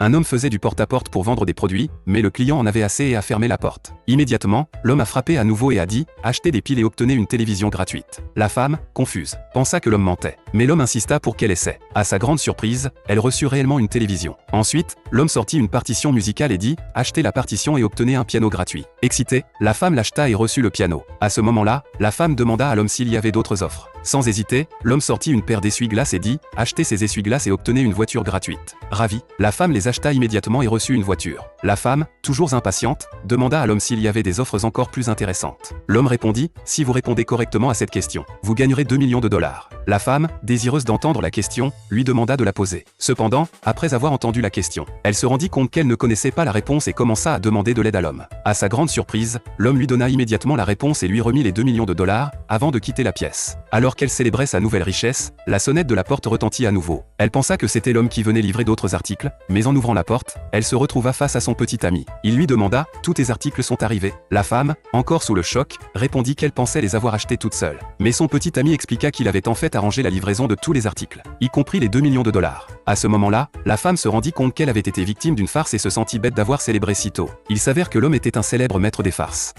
Un homme faisait du porte-à-porte pour vendre des produits, mais le client en avait assez et a fermé la porte. Immédiatement, l'homme a frappé à nouveau et a dit « Achetez des piles et obtenez une télévision gratuite ». La femme, confuse, pensa que l'homme mentait. Mais l'homme insista pour qu'elle essaie. À sa grande surprise, elle reçut réellement une télévision. Ensuite, l'homme sortit une partition musicale et dit « Achetez la partition et obtenez un piano gratuit ». Excitée, la femme l'acheta et reçut le piano. À ce moment-là, la femme demanda à l'homme s'il y avait d'autres offres. Sans hésiter, l'homme sortit une paire d'essuie-glaces et dit « Achetez ces essuie-glaces et obtenez une voiture gratuite ». Ravi, la femme les acheta immédiatement et reçut une voiture. La femme, toujours impatiente, demanda à l'homme s'il y avait des offres encore plus intéressantes. L'homme répondit « Si vous répondez correctement à cette question, vous gagnerez 2 millions de dollars ». La femme, désireuse d'entendre la question, lui demanda de la poser. Cependant, après avoir entendu la question, elle se rendit compte qu'elle ne connaissait pas la réponse et commença à demander de l'aide à l'homme. À sa grande surprise, l'homme lui donna immédiatement la réponse et lui remit les 2 millions de dollars, avant de quitter la pièce. Alors qu'elle célébrait sa nouvelle richesse, la sonnette de la porte retentit à nouveau. Elle pensa que c'était l'homme qui venait livrer d'autres articles, mais en ouvrant la porte, elle se retrouva face à son petit ami. Il lui demanda « Tous tes articles sont arrivés ?» La femme, encore sous le choc, répondit qu'elle pensait les avoir achetés toute seule. Mais son petit ami expliqua qu'il avait en fait arrangé la livraison de tous les articles, y compris les 2 millions de dollars. À ce moment-là, la femme se rendit compte qu'elle avait été victime d'une farce et se sentit bête d'avoir célébré si tôt. Il s'avère que l'homme était un célèbre maître des farces.